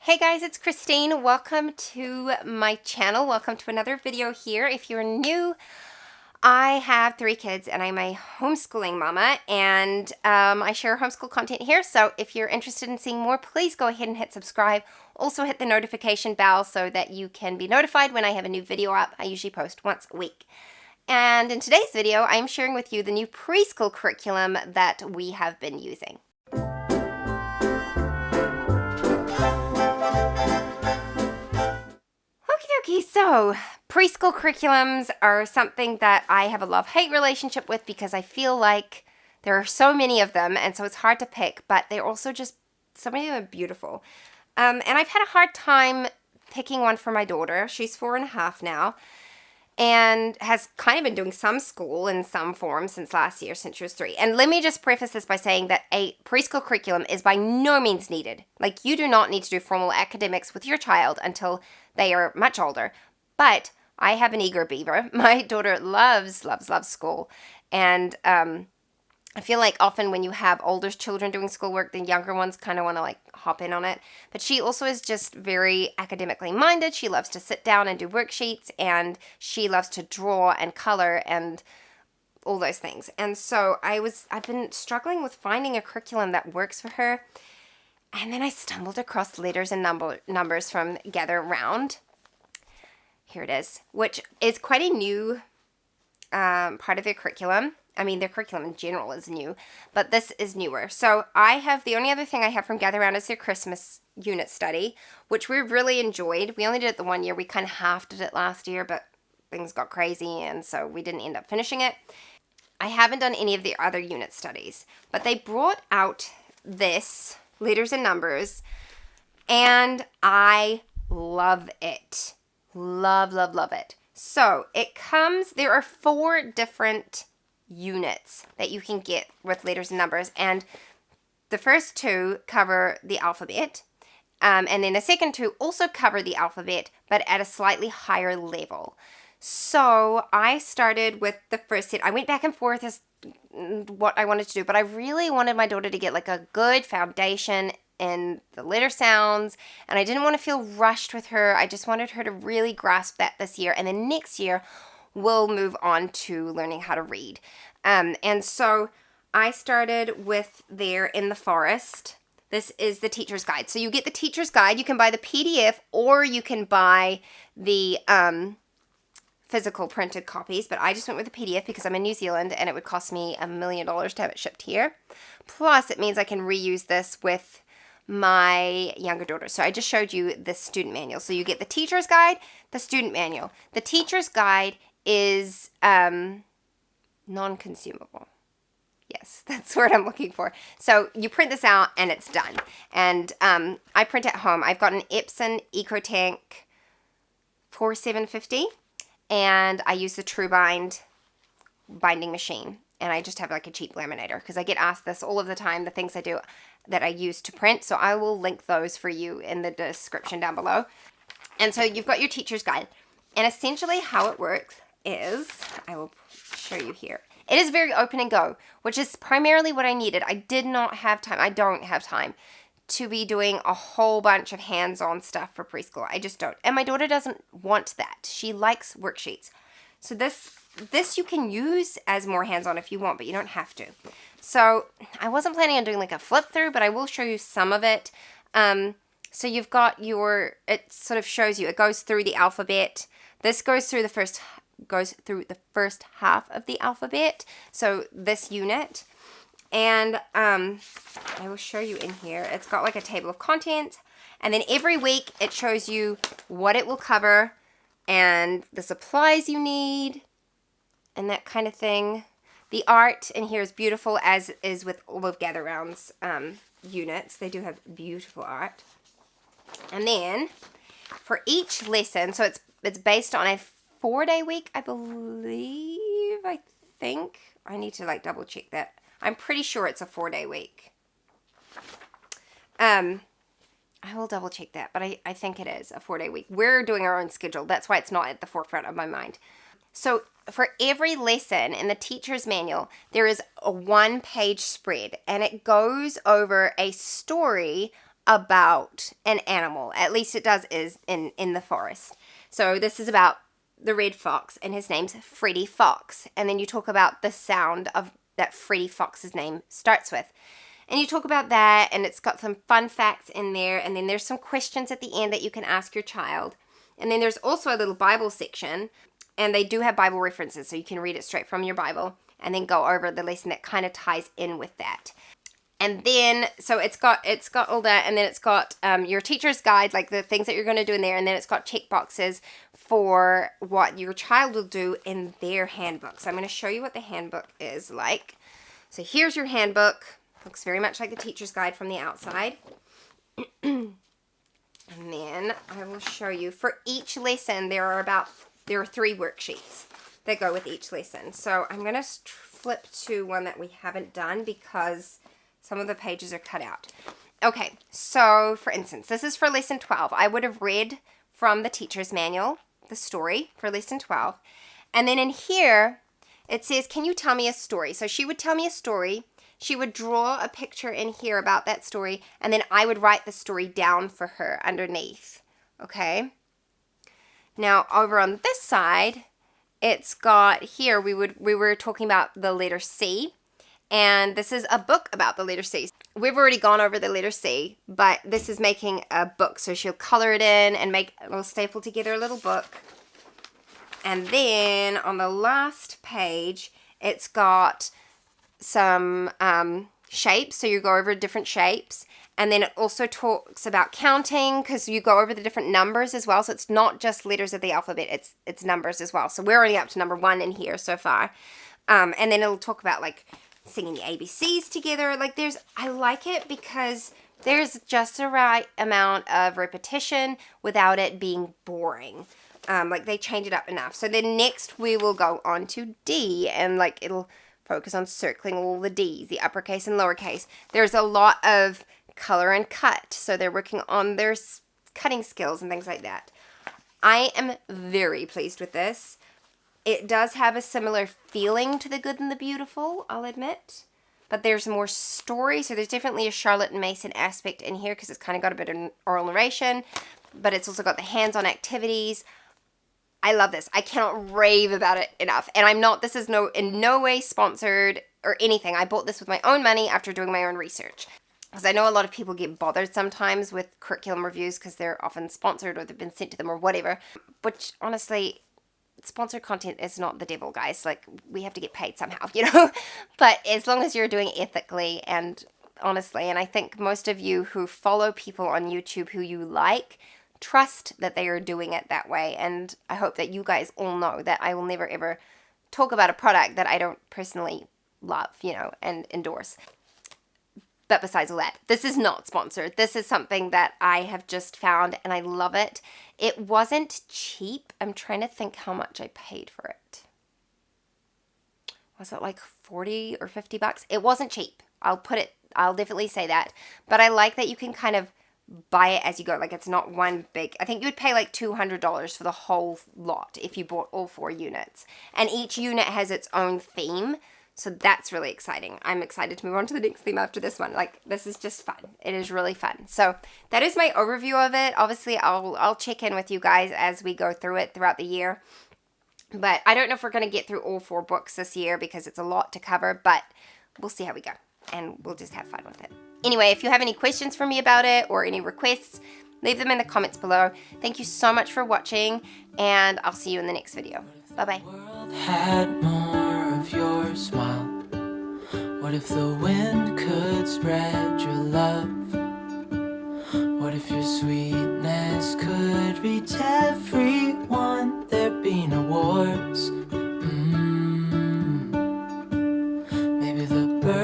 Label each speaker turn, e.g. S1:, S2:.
S1: Hey guys, it's Christine. Welcome to my channel. Welcome to another video here. If you're new, I have 3 kids and I'm a homeschooling mama, and I share homeschool content here. So if you're interested in seeing more, please go ahead and hit subscribe. Also hit the notification bell so that you can be notified when I have a new video up. I usually post once a week. And in today's video, I'm sharing with you the new preschool curriculum that we have been using. Okay, so preschool curriculums are something that I have a love-hate relationship with because I feel like there are so many of them, and so it's hard to pick, but they're also just, so many of them are beautiful. And I've had a hard time picking one for my daughter. She's 4.5 now, and has kind of been doing some school in some form since last year, since she was 3. And let me just preface this by saying that a preschool curriculum is by no means needed. Like, you do not need to do formal academics with your child until they are much older. But I have an eager beaver. My daughter loves school. And I feel like often when you have older children doing schoolwork, the younger ones kind of want to like hop in on it. But she also is just very academically minded. She loves to sit down and do worksheets, and she loves to draw and color and all those things. And so I've been struggling with finding a curriculum that works for her. And then I stumbled across letters and numbers from Gather Round. Here it is, which is quite a new part of their curriculum. I mean, their curriculum in general is new, but this is newer. So the only other thing I have from Gather Round is their Christmas unit study, which we really enjoyed. We only did it the 1 year. We kind of half did it last year, but things got crazy, and so we didn't end up finishing it. I haven't done any of the other unit studies, but they brought out this, Letters and Numbers, and I love it. Love it. So there are 4 different units that you can get with Letters and Numbers, and the first 2 cover the alphabet, and then the second 2 also cover the alphabet, but at a slightly higher level. So I started with the first set. I went back and forth as what I wanted to do, but I really wanted my daughter to get like a good foundation in the letter sounds, and I didn't want to feel rushed with her. I just wanted her to really grasp that this year, and then next year we'll move on to learning how to read. And so I started with there in the forest. This is the teacher's guide. So you get the teacher's guide. You can buy the PDF, or you can buy the physical printed copies, but I just went with the PDF because I'm in New Zealand and it would cost me $1 million to have it shipped here. Plus, it means I can reuse this with my younger daughter. So I just showed you the student manual. So you get the teacher's guide, the student manual. The teacher's guide is non-consumable. Yes, that's the word I'm looking for. So you print this out and it's done. And I print at home. I've got an Epson EcoTank 4750, and I use the TrueBind binding machine. And I just have like a cheap laminator because I get asked this all of the time, the things I do that I use to print. So I will link those for you in the description down below. And so you've got your teacher's guide. And essentially how it works is, I will show you here. It is very open and go, which is primarily what I needed. I don't have time to be doing a whole bunch of hands-on stuff for preschool. I just don't. And my daughter doesn't want that. She likes worksheets. So this you can use as more hands-on if you want, but you don't have to. So I wasn't planning on doing like a flip through, but I will show you some of it. So you've got it sort of shows you, it goes through the alphabet. This goes through the first half of the alphabet. So this unit, and I will show you in here. It's got like a table of contents, and then every week it shows you what it will cover and the supplies you need and that kind of thing. The art in here is beautiful, as is with all of Gather Round's units. They do have beautiful art. And then for each lesson, so it's based on a 4-day week, I believe. I think I need to like double check that. I'm pretty sure it's a 4-day week. I will double check that, but I think it is a 4-day week. We're doing our own schedule. That's why it's not at the forefront of my mind. So for every lesson in the teacher's manual, there is a 1-page spread, and it goes over a story about an animal. At least it does is in the forest. So this is about the red fox, and his name's Freddy Fox. And then you talk about the sound of that Freddy Fox's name starts with. And you talk about that, and it's got some fun facts in there, and then there's some questions at the end that you can ask your child. And then there's also a little Bible section, and they do have Bible references, so you can read it straight from your Bible and then go over the lesson that kind of ties in with that. And then, so it's got all that, and then it's got your teacher's guide, like the things that you're going to do in there, and then it's got check boxes for what your child will do in their handbook. So I'm going to show you what the handbook is like. So here's your handbook. Looks very much like the teacher's guide from the outside. And then I will show you, for each lesson, there are 3 worksheets that go with each lesson. So I'm going to flip to one that we haven't done because some of the pages are cut out. Okay, so for instance, this is for lesson 12. I would have read from the teacher's manual, the story for lesson 12. And then in here, it says, can you tell me a story? So she would tell me a story. She would draw a picture in here about that story, and then I would write the story down for her underneath. Okay? Now, over on this side, it's got here, we were talking about the letter C. And this is a book about the letter C. We've already gone over the letter C, but this is making a book. So she'll color it in and we'll staple together a little book. And then on the last page, it's got some shapes. So you go over different shapes. And then it also talks about counting, because you go over the different numbers as well. So it's not just letters of the alphabet, it's numbers as well. So we're only up to number 1 in here so far. And then it'll talk about like singing the ABCs together. Like I like it because there's just the right amount of repetition without it being boring. Like they change it up enough. So then next we will go on to D, and like it'll focus on circling all the D's, the uppercase and lowercase. There's a lot of color and cut. So they're working on their cutting skills and things like that. I am very pleased with this. It does have a similar feeling to The Good and the Beautiful, I'll admit. But there's more story, so there's definitely a Charlotte and Mason aspect in here because it's kind of got a bit of oral narration. But it's also got the hands-on activities. I love this. I cannot rave about it enough. And this is in no way sponsored or anything. I bought this with my own money after doing my own research. Because I know a lot of people get bothered sometimes with curriculum reviews because they're often sponsored or they've been sent to them or whatever. Which, honestly, sponsored content is not the devil, guys. Like, we have to get paid somehow, you know? But as long as you're doing it ethically and honestly, and I think most of you who follow people on YouTube who you like, trust that they are doing it that way. And I hope that you guys all know that I will never ever talk about a product that I don't personally love, you know, and endorse. But besides all that, this is not sponsored. This is something that I have just found and I love it. It wasn't cheap. I'm trying to think how much I paid for it. Was it like 40 or 50 bucks? It wasn't cheap. I'll definitely say that. But I like that you can kind of buy it as you go. Like, it's not one big, I think you would pay like $200 for the whole lot if you bought all 4 units. And each unit has its own theme. So that's really exciting. I'm excited to move on to the next theme after this one. Like, this is just fun. It is really fun. So that is my overview of it. Obviously, I'll check in with you guys as we go through it throughout the year. But I don't know if we're going to get through all 4 books this year because it's a lot to cover. But we'll see how we go. And we'll just have fun with it. Anyway, if you have any questions for me about it or any requests, leave them in the comments below. Thank you so much for watching. And I'll see you in the next video. Bye-bye.
S2: Of your smile. What if the wind could spread your love? What if your sweetness could reach every